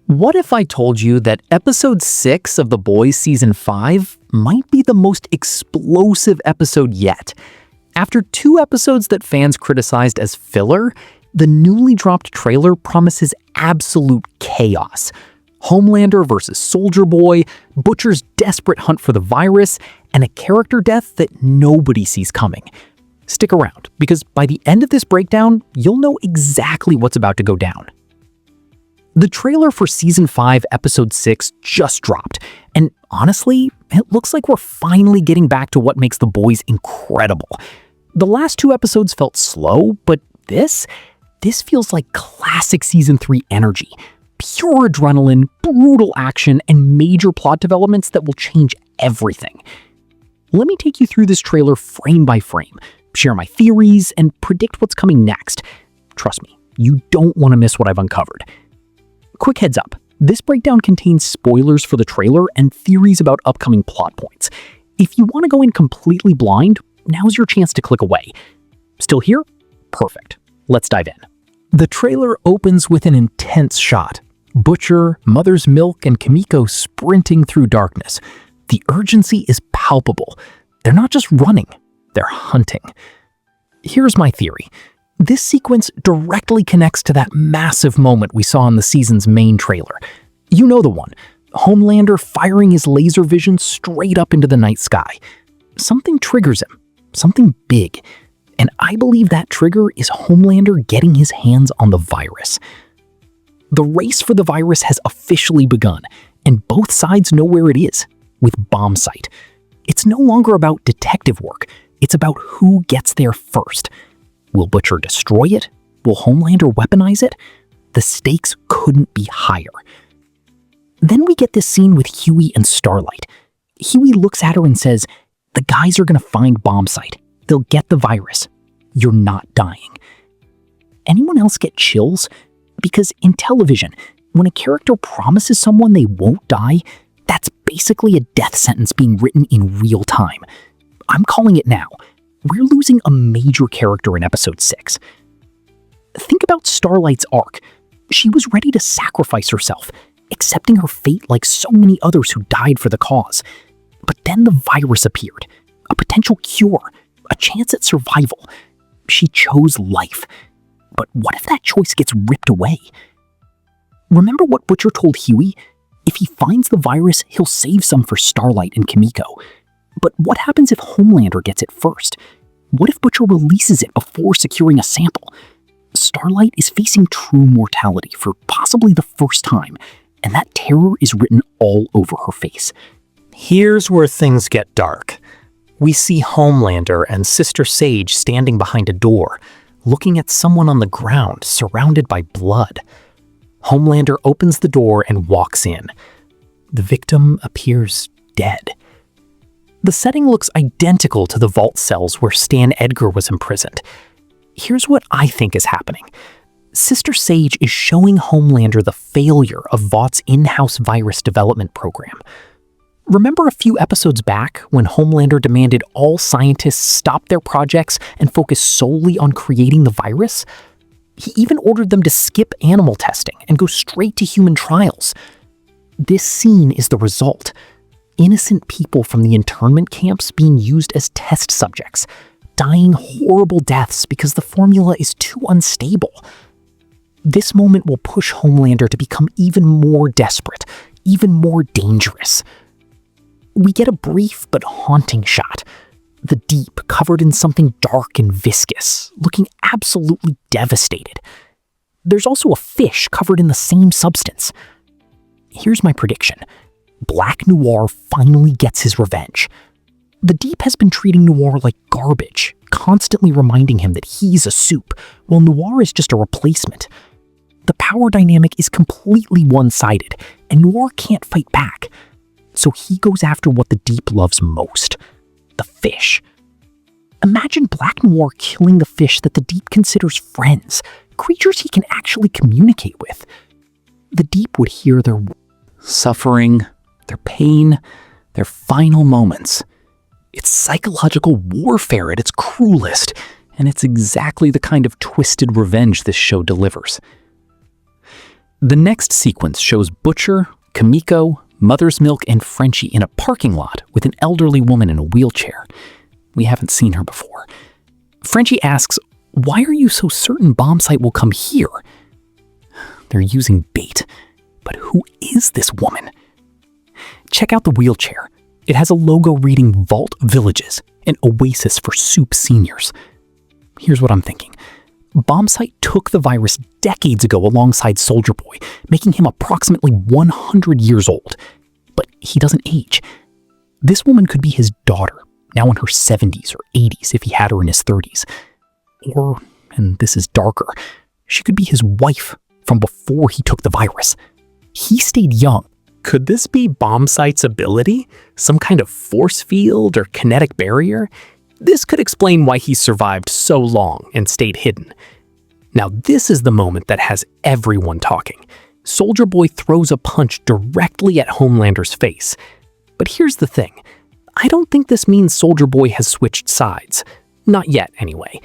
What if I told you that episode 6 of The Boys season 5 might be the most explosive episode yet? After 2 episodes that fans criticized as filler, the newly dropped trailer promises absolute chaos. Homelander versus Soldier Boy, Butcher's desperate hunt for the virus, and a character death that nobody sees coming. Stick around, because by the end of this breakdown, you'll know exactly what's about to go down. The trailer for Season 5, Episode 6 just dropped, and honestly, it looks like we're finally getting back to what makes The Boys incredible. The last 2 episodes felt slow, but this feels like classic Season 3 energy. Pure adrenaline, brutal action, and major plot developments that will change everything. Let me take you through this trailer frame by frame, share my theories, and predict what's coming next. Trust me, you don't want to miss what I've uncovered. Quick heads up, this breakdown contains spoilers for the trailer and theories about upcoming plot points. If you want to go in completely blind, now's your chance to click away. Still here? Perfect. Let's dive in. The trailer opens with an intense shot. Butcher, Mother's Milk, and Kimiko sprinting through darkness. The urgency is palpable. They're not just running, they're hunting. Here's my theory. This sequence directly connects to that massive moment we saw in the season's main trailer. You know the one. Homelander firing his laser vision straight up into the night sky. Something triggers him. Something big. And I believe that trigger is Homelander getting his hands on the virus. The race for the virus has officially begun, and both sides know where it is, with Bombsight. It's no longer about detective work. It's about who gets there first. Will Butcher destroy it? Will Homelander weaponize it? The stakes couldn't be higher. Then we get this scene with Huey and Starlight. Huey looks at her and says, "The guys are going to find Bombsight. They'll get the virus. You're not dying." Anyone else get chills? Because in television, when a character promises someone they won't die, that's basically a death sentence being written in real time. I'm calling it now. We're losing a major character in episode 6. Think about Starlight's arc. She was ready to sacrifice herself, accepting her fate like so many others who died for the cause. But then the virus appeared, a potential cure, a chance at survival. She chose life. But what if that choice gets ripped away? Remember what Butcher told Huey? If he finds the virus, he'll save some for Starlight and Kimiko. But what happens if Homelander gets it first? What if Butcher releases it before securing a sample? Starlight is facing true mortality for possibly the first time, and that terror is written all over her face. Here's where things get dark. We see Homelander and Sister Sage standing behind a door, looking at someone on the ground surrounded by blood. Homelander opens the door and walks in. The victim appears dead. The setting looks identical to the vault cells where Stan Edgar was imprisoned. Here's what I think is happening. Sister Sage is showing Homelander the failure of Vaught's in-house virus development program. Remember a few episodes back when Homelander demanded all scientists stop their projects and focus solely on creating the virus? He even ordered them to skip animal testing and go straight to human trials. This scene is the result. Innocent people from the internment camps being used as test subjects, dying horrible deaths because the formula is too unstable. This moment will push Homelander to become even more desperate, even more dangerous. We get a brief but haunting shot. The deep, covered in something dark and viscous, looking absolutely devastated. There's also a fish covered in the same substance. Here's my prediction. Black Noir finally gets his revenge. The Deep has been treating Noir like garbage, constantly reminding him that he's a soup, while Noir is just a replacement. The power dynamic is completely one-sided, and Noir can't fight back. So he goes after what the Deep loves most, the fish. Imagine Black Noir killing the fish that the Deep considers friends, creatures he can actually communicate with. The Deep would hear their suffering, their pain, their final moments. It's psychological warfare at its cruelest, and it's exactly the kind of twisted revenge this show delivers. The next sequence shows Butcher, Kimiko, Mother's Milk, and Frenchie in a parking lot with an elderly woman in a wheelchair. We haven't seen her before. Frenchie asks, "Why are you so certain Bombsight will come here?" They're using bait. But who is this woman? Check out the wheelchair. It has a logo reading Vault Villages, an oasis for soup seniors. Here's what I'm thinking. Bombsight took the virus decades ago alongside Soldier Boy, making him approximately 100 years old. But he doesn't age. This woman could be his daughter, now in her 70s or 80s if he had her in his 30s. Or, and this is darker, she could be his wife from before he took the virus. He stayed young. Could this be Bombsight's ability? Some kind of force field or kinetic barrier? This could explain why he survived so long and stayed hidden. Now this is the moment that has everyone talking. Soldier Boy throws a punch directly at Homelander's face. But here's the thing. I don't think this means Soldier Boy has switched sides. Not yet, anyway.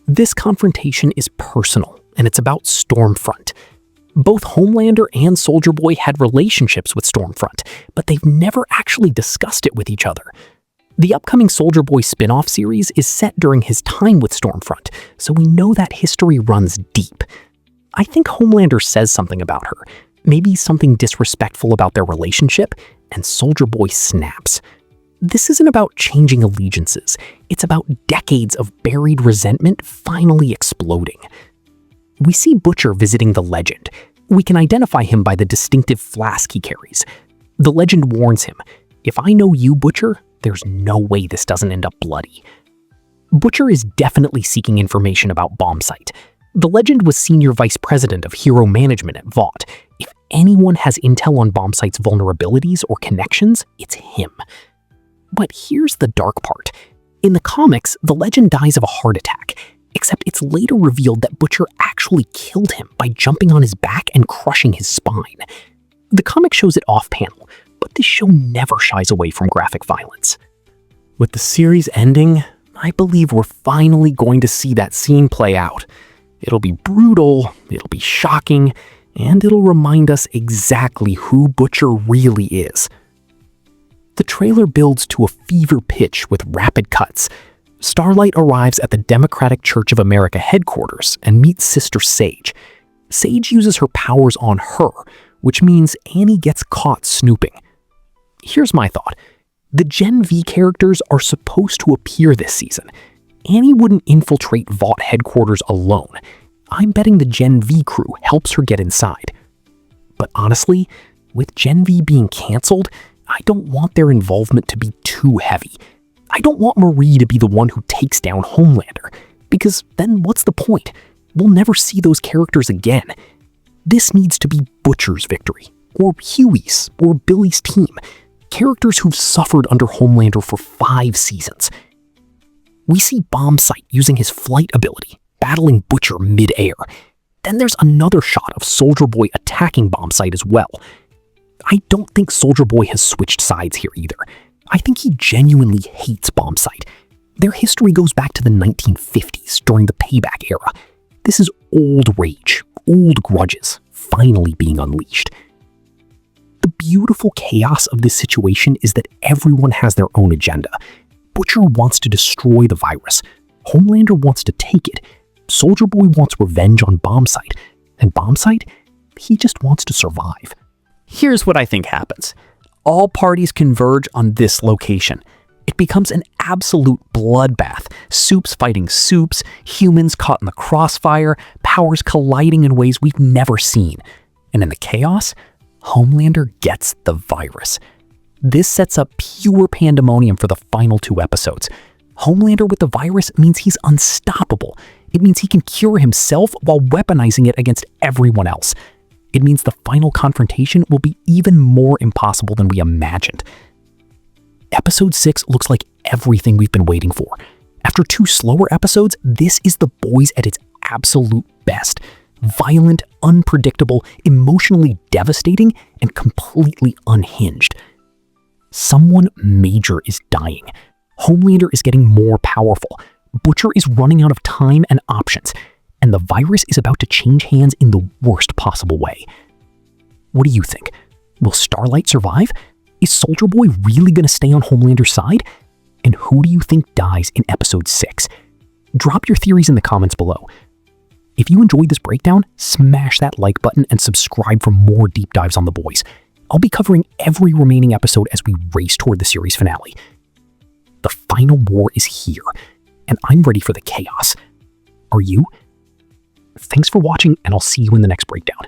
This confrontation is personal, and it's about Stormfront. Both Homelander and Soldier Boy had relationships with Stormfront, but they've never actually discussed it with each other. The upcoming Soldier Boy spin-off series is set during his time with Stormfront, so we know that history runs deep. I think Homelander says something about her, maybe something disrespectful about their relationship, and Soldier Boy snaps. This isn't about changing allegiances, it's about decades of buried resentment finally exploding. We see Butcher visiting the Legend. We can identify him by the distinctive flask he carries. The Legend warns him, "If I know you, Butcher, there's no way this doesn't end up bloody." Butcher is definitely seeking information about Bombsight. The Legend was senior vice president of hero management at Vought. If anyone has intel on Bombsight's vulnerabilities or connections, it's him. But here's the dark part. In the comics, the Legend dies of a heart attack, except it's later revealed that Butcher actually killed him by jumping on his back and crushing his spine. The comic shows it off-panel, but this show never shies away from graphic violence. With the series ending, I believe we're finally going to see that scene play out. It'll be brutal, it'll be shocking, and it'll remind us exactly who Butcher really is. The trailer builds to a fever pitch with rapid cuts. Starlight arrives at the Democratic Church of America headquarters and meets Sister Sage. Sage uses her powers on her, which means Annie gets caught snooping. Here's my thought. The Gen V characters are supposed to appear this season. Annie wouldn't infiltrate Vought headquarters alone. I'm betting the Gen V crew helps her get inside. But honestly, with Gen V being canceled, I don't want their involvement to be too heavy. I don't want Marie to be the one who takes down Homelander, because then what's the point? We'll never see those characters again. This needs to be Butcher's victory, or Huey's, or Billy's team, characters who've suffered under Homelander for 5 seasons. We see Bombsight using his flight ability, battling Butcher mid-air. Then there's another shot of Soldier Boy attacking Bombsight as well. I don't think Soldier Boy has switched sides here either. I think he genuinely hates Bombsight. Their history goes back to the 1950s during the Payback era. This is old rage, old grudges, finally being unleashed. The beautiful chaos of this situation is that everyone has their own agenda. Butcher wants to destroy the virus. Homelander wants to take it. Soldier Boy wants revenge on Bombsight. And Bombsight, he just wants to survive. Here's what I think happens. All parties converge on this location. It becomes an absolute bloodbath. Soups fighting soups, humans caught in the crossfire, powers colliding in ways we've never seen. And in the chaos, Homelander gets the virus. This sets up pure pandemonium for the final 2 episodes. Homelander with the virus means he's unstoppable. It means he can cure himself while weaponizing it against everyone else. It means the final confrontation will be even more impossible than we imagined. Episode 6 looks like everything we've been waiting for. After 2 slower episodes, this is The Boys at its absolute best. Violent, unpredictable, emotionally devastating, and completely unhinged. Someone major is dying. Homelander is getting more powerful. Butcher is running out of time and options. And the virus is about to change hands in the worst possible way. What do you think? Will Starlight survive? Is Soldier Boy really going to stay on Homelander's side? And who do you think dies in episode 6? Drop your theories in the comments below. If you enjoyed this breakdown, smash that like button and subscribe for more deep dives on The Boys. I'll be covering every remaining episode as we race toward the series finale. The final war is here, and I'm ready for the chaos. Are you? Thanks for watching, and I'll see you in the next breakdown.